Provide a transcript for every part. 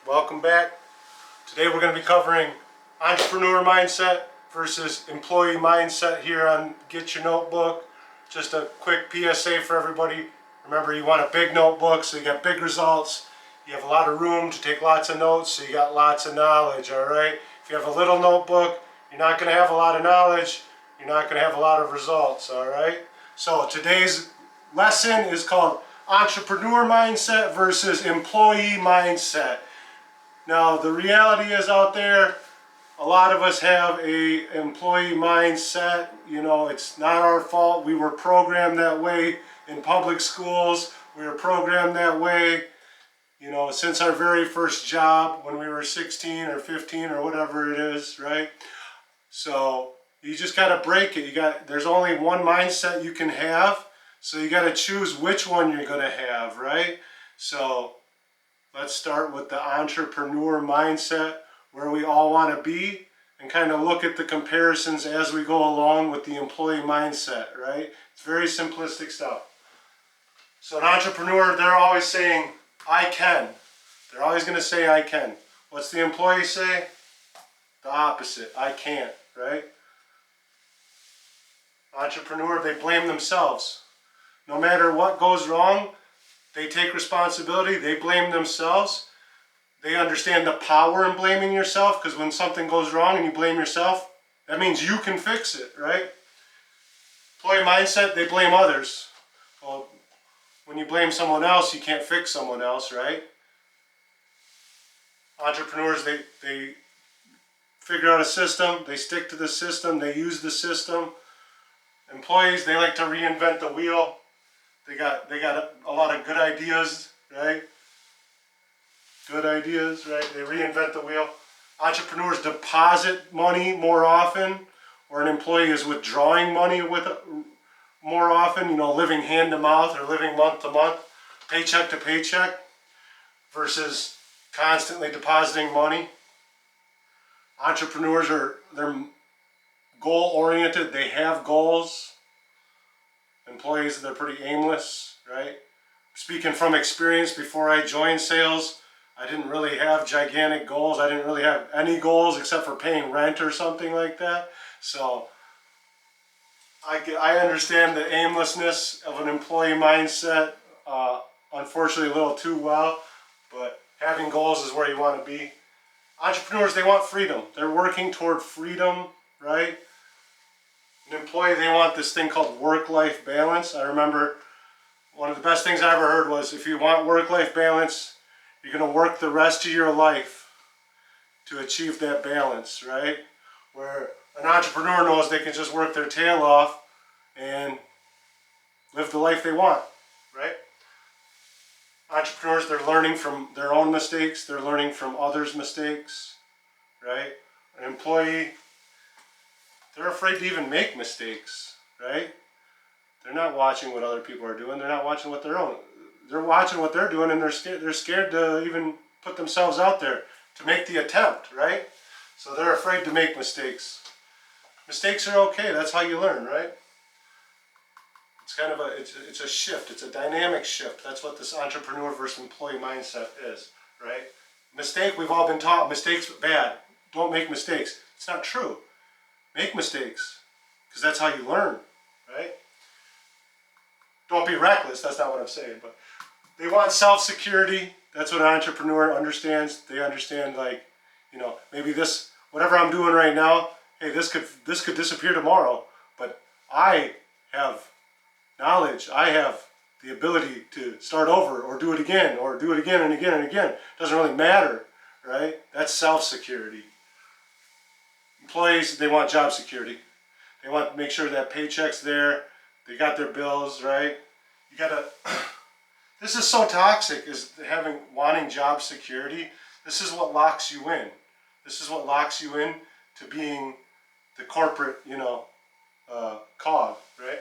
Welcome back. Today we're going to be covering entrepreneur mindset versus employee mindset here on Get Your Notebook. Just a quick PSA for everybody. Remember, you want a big notebook so you get big results. You have a lot of room to take lots of notes so you got lots of knowledge, alright? If you have a little notebook, you're not going to have a lot of knowledge. You're not going to have a lot of results, alright? So today's lesson is called entrepreneur mindset versus employee mindset. Now the reality is out there, a lot of us have a employee mindset. You know, it's not our fault. We were programmed that way in public schools. We were programmed that way, you know, since our very first job when we were 16 or 15 or whatever it is, right? So you just got to break it. There's only one mindset you can have, so you got to choose which one you're going to have, right? So let's start with the entrepreneur mindset, where we all want to be, and kind of look at the comparisons as we go along with the employee mindset, right? It's very simplistic stuff. So an entrepreneur, they're always saying, I can. They're always going to say, I can. What's the employee say? The opposite, I can't, right? Entrepreneur, they blame themselves. No matter what goes wrong, they take responsibility, they blame themselves. They understand the power in blaming yourself, because when something goes wrong and you blame yourself, that means you can fix it, right? Employee mindset, they blame others. Well, when you blame someone else, you can't fix someone else, right? Entrepreneurs, they figure out a system, they stick to the system, they use the system. Employees, they like to reinvent the wheel. They got a lot of good ideas, right? Good ideas, right? They reinvent the wheel. Entrepreneurs deposit money more often, or an employee is withdrawing money more often, you know, living hand to mouth or living month to month, paycheck to paycheck, versus constantly depositing money. Entrepreneurs they're goal oriented, they have goals. Employees, they're pretty aimless, right? Speaking from experience, before I joined sales, I didn't really have gigantic goals. I didn't really have any goals except for paying rent or something like that. So I understand the aimlessness of an employee mindset, unfortunately a little too well, but having goals is where you want to be. Entrepreneurs, they want freedom. They're working toward freedom, right? An employee, they want this thing called work-life balance. I remember one of the best things I ever heard was, if you want work-life balance, you're going to work the rest of your life to achieve that balance, right? Where an entrepreneur knows they can just work their tail off and live the life they want, right? Entrepreneurs, they're learning from their own mistakes. They're learning from others' mistakes, right? An employee, they're afraid to even make mistakes, right? They're not watching what other people are doing. They're not watching what they're watching what they're doing, and they're scared to even put themselves out there to make the attempt, right? So they're afraid to make mistakes. Mistakes are okay. That's how you learn, right? It's kind of it's a shift. It's a dynamic shift. That's what this entrepreneur versus employee mindset is, right? Mistake, we've all been taught, mistakes bad. Don't make mistakes. It's not true. Make mistakes, because that's how you learn, right? Don't be reckless, that's not what I'm saying, but they want self-security. That's what an entrepreneur understands. They understand, like, you know, maybe this, whatever I'm doing right now, hey, this could disappear tomorrow, but I have knowledge, I have the ability to start over or do it again and again and again. It doesn't really matter, right? That's self-security. Employees, they want job security. They want to make sure that paycheck's there. They got their bills, right? You gotta. This is so toxic, is wanting job security. This is what locks you in. This is what locks you in to being the corporate, you know, cog, right?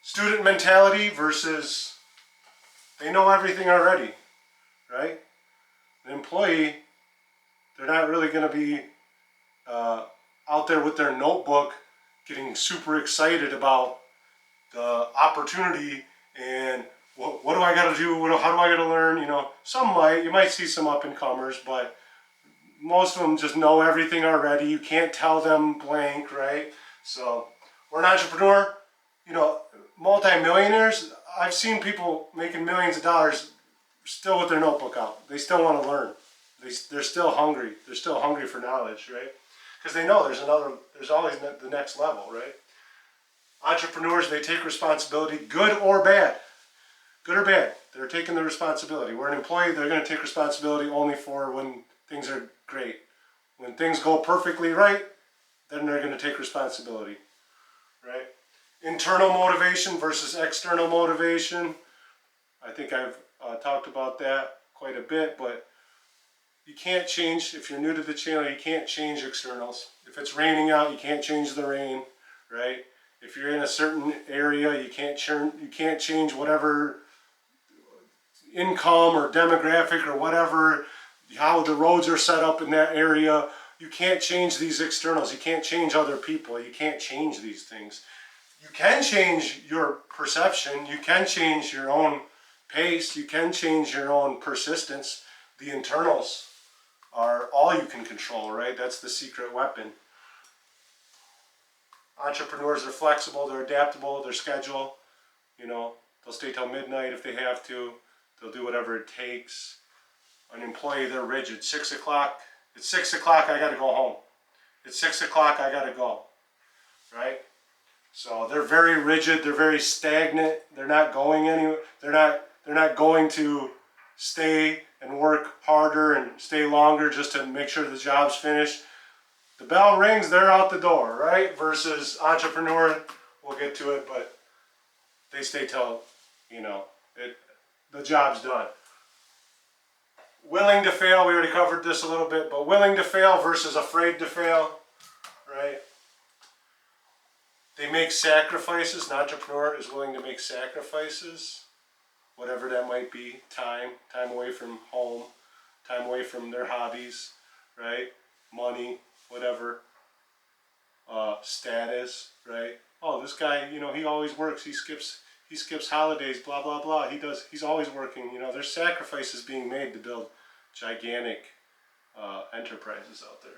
Student mentality versus they know everything already, right? The employee, they're not really going to be out there with their notebook getting super excited about the opportunity and what do I got to do? How do I got to learn? You know, you might see some up and comers, but most of them just know everything already. You can't tell them blank, right? So we're an entrepreneur, you know, multi-millionaires. I've seen people making millions of dollars still with their notebook out. They still want to learn. They're still hungry. They're still hungry for knowledge, right? Because they know there's always the next level, right? Entrepreneurs, they take responsibility, good or bad. Good or bad, they're taking the responsibility. We're an employee, they're going to take responsibility only for when things are great. When things go perfectly right, then they're going to take responsibility, right? Internal motivation versus external motivation. I think I've talked about that quite a bit, but you can't change, if you're new to the channel, you can't change externals. If it's raining out, you can't change the rain, right? If you're in a certain area, you can't change whatever income or demographic or whatever, how the roads are set up in that area. You can't change these externals. You can't change other people. You can't change these things. You can change your perception. You can change your own pace. You can change your own persistence. The internals are all you can control, right? That's the secret weapon. Entrepreneurs are flexible, they're adaptable, their schedule, you know, they'll stay till midnight if they have to. They'll do whatever it takes. An employee, they're rigid. 6 o'clock, it's 6 o'clock, I gotta go home. It's 6 o'clock, I gotta go, right? So they're very rigid, they're very stagnant, they're not going anywhere, they're not going to stay and work harder and stay longer just to make sure the job's finished. The bell rings, they're out the door, right? Versus entrepreneur, we'll get to it, but they stay till, you know, the job's done. Willing to fail, we already covered this a little bit, but willing to fail versus afraid to fail, right? They make sacrifices. An entrepreneur is willing to make sacrifices, whatever that might be. Time away from home, time away from their hobbies, right? Money, whatever. Status, right? Oh, this guy, you know, he always works. He skips holidays, blah, blah, blah. He's always working. You know, there's sacrifices being made to build gigantic enterprises out there.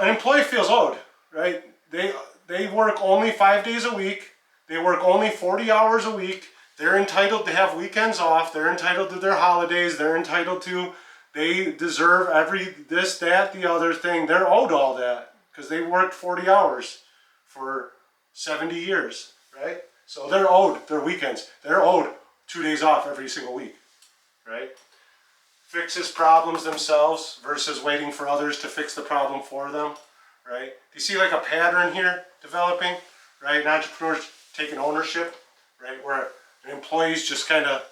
An employee feels owed, right? They work only 5 days a week. They work only 40 hours a week. They're entitled to have weekends off. They're entitled to their holidays. They deserve this, that, the other thing. They're owed all that because they worked 40 hours for 70 years, right? So they're owed their weekends. They're owed 2 days off every single week, right? Fixes problems themselves versus waiting for others to fix the problem for them, right? Do you see like a pattern here developing, right? An entrepreneur's taking ownership, right? Where an employee's just kind of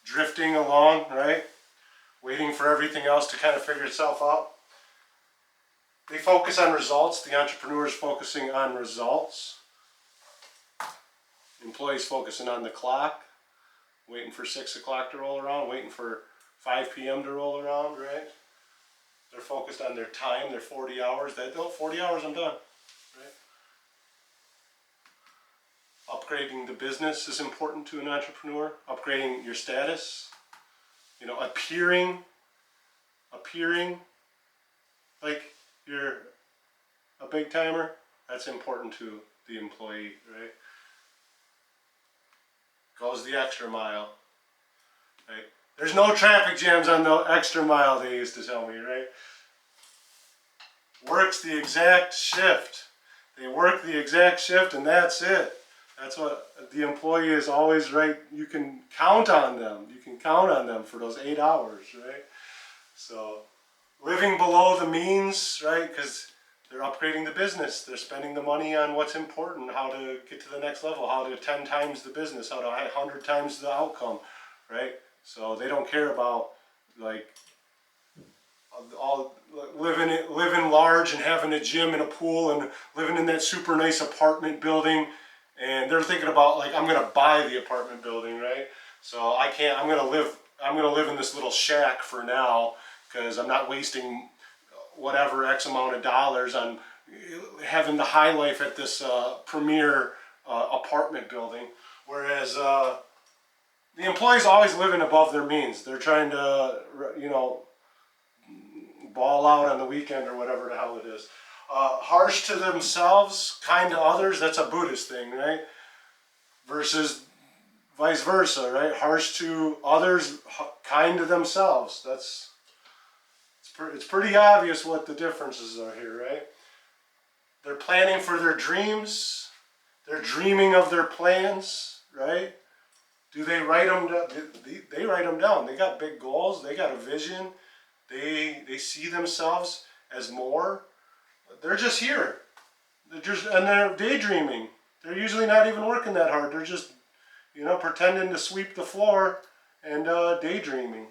drifting along, right? Waiting for everything else to kind of figure itself out. They focus on results. The entrepreneur is focusing on results. The employee's focusing on the clock, waiting for 6 o'clock to roll around, waiting for 5 p.m. to roll around, right? They're focused on their time, their 40 hours. 40 hours, I'm done, right? Upgrading the business is important to an entrepreneur. Upgrading your status, you know, appearing like you're a big timer. That's important to the employee, right? Goes the extra mile, right? There's no traffic jams on the extra mile, they used to tell me, right? Works the exact shift. They work the exact shift and that's it. That's what the employee is always, right? You can count on them. You can count on them for those 8 hours, right? So living below the means, right? Because they're upgrading the business. They're spending the money on what's important, how to get to the next level, how to 10 times the business, how to 100 times the outcome, right? So they don't care about like all living large and having a gym and a pool and living in that super nice apartment building. And they're thinking about like, I'm gonna buy the apartment building, right? So I can't. I'm gonna live in this little shack for now because I'm not wasting whatever X amount of dollars on having the high life at this premier apartment building. Whereas the employee's always living above their means. They're trying to, you know, ball out on the weekend or whatever the hell it is. Harsh to themselves, kind to others, that's a Buddhist thing, right? Versus vice versa, right? Harsh to others, kind to themselves. It's pretty obvious what the differences are here, right? They're planning for their dreams. They're dreaming of their plans, right? Do they write them down? They write them down. They got big goals. They got a vision. They see themselves as more. They're just here. They're daydreaming. They're usually not even working that hard. They're just, you know, pretending to sweep the floor and daydreaming.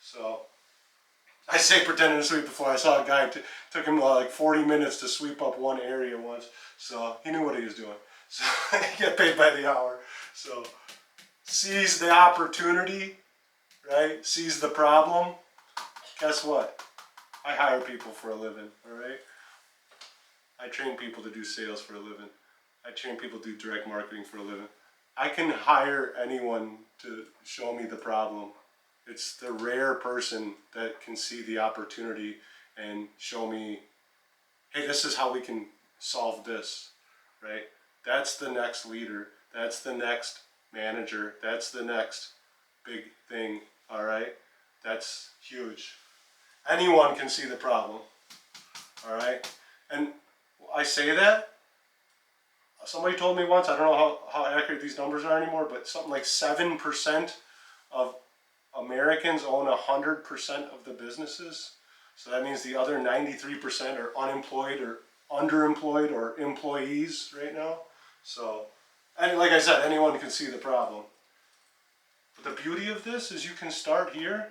So I say pretending to sweep the floor. I saw a guy, took him like 40 minutes to sweep up one area once. So he knew what he was doing. So he got paid by the hour. So sees the opportunity, right? Sees the problem. Guess what? I hire people for a living, all right? I train people to do sales for a living. I train people to do direct marketing for a living. I can hire anyone to show me the problem. It's the rare person that can see the opportunity and show me, hey, this is how we can solve this, right? That's the next leader. That's the next manager. That's the next big thing, all right? That's huge. Anyone can see the problem, all right? And I say that, somebody told me once, I don't know how accurate these numbers are anymore, but something like 7% of Americans own 100% of the businesses. So that means the other 93% are unemployed or underemployed or employees right now. So, and like I said, anyone can see the problem. But the beauty of this is you can start here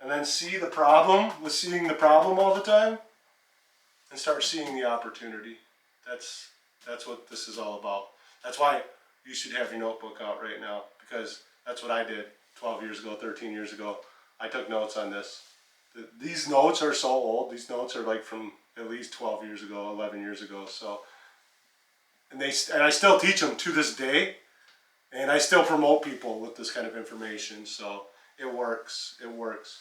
and then see the problem with seeing the problem all the time and start seeing the opportunity. That's what this is all about. That's why you should have your notebook out right now, because that's what I did 12 years ago, 13 years ago. I took notes on this. These notes are so old. These notes are like from at least 12 years ago, 11 years ago. So, and I still teach them to this day, and I still promote people with this kind of information. So it works. It works.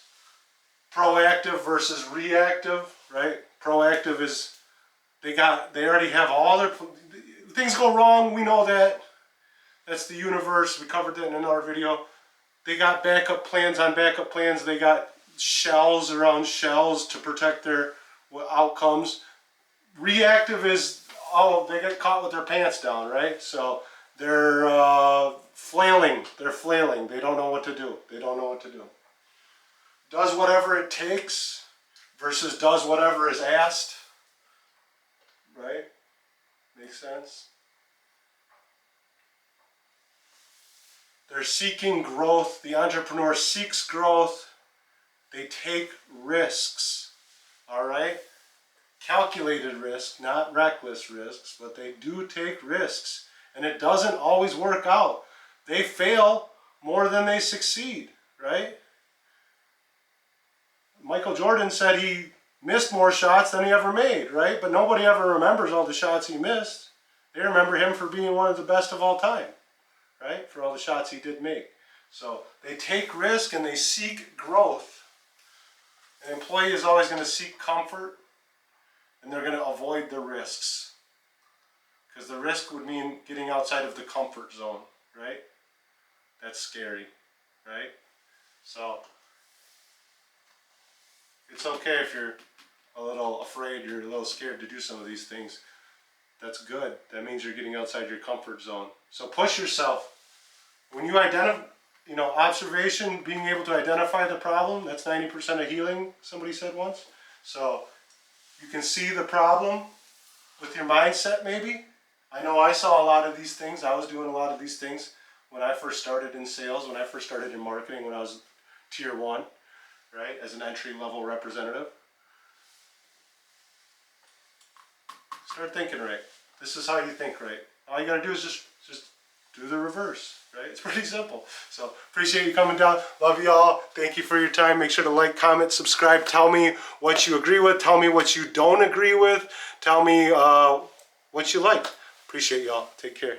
Proactive versus reactive, right? Proactive is they already have all their things go wrong. We know that. That's the universe. We covered that in another video. They got backup plans on backup plans. They got shells around shells to protect their outcomes. Reactive is, oh, they get caught with their pants down, right? So they're flailing. They're flailing. They don't know what to do. They don't know what to do. Does whatever it takes versus does whatever is asked. Right? Makes sense? They're seeking growth. The entrepreneur seeks growth. They take risks. All right? Calculated risk, not reckless risks, but they do take risks. And it doesn't always work out. They fail more than they succeed, right? Michael Jordan said he missed more shots than he ever made, right? But nobody ever remembers all the shots he missed. They remember him for being one of the best of all time, right? For all the shots he did make. So they take risk and they seek growth. An employee is always going to seek comfort, and they're going to avoid the risks. Because the risk would mean getting outside of the comfort zone, right? That's scary, right? So it's okay if you're a little afraid, you're a little scared to do some of these things. That's good. That means you're getting outside your comfort zone. So push yourself. When you identify, observation, being able to identify the problem, that's 90% of healing, somebody said once. So you can see the problem with your mindset maybe. I know I saw a lot of these things. I was doing a lot of these things when I first started in sales, when I first started in marketing, when I was tier 1, right, as an entry-level representative. Start thinking right. This is how you think right. All you got to do is just do the reverse, right? It's pretty simple. So appreciate you coming down. Love you all. Thank you for your time. Make sure to like, comment, subscribe. Tell me what you agree with. Tell me what you don't agree with. Tell me what you like. Appreciate y'all. Take care.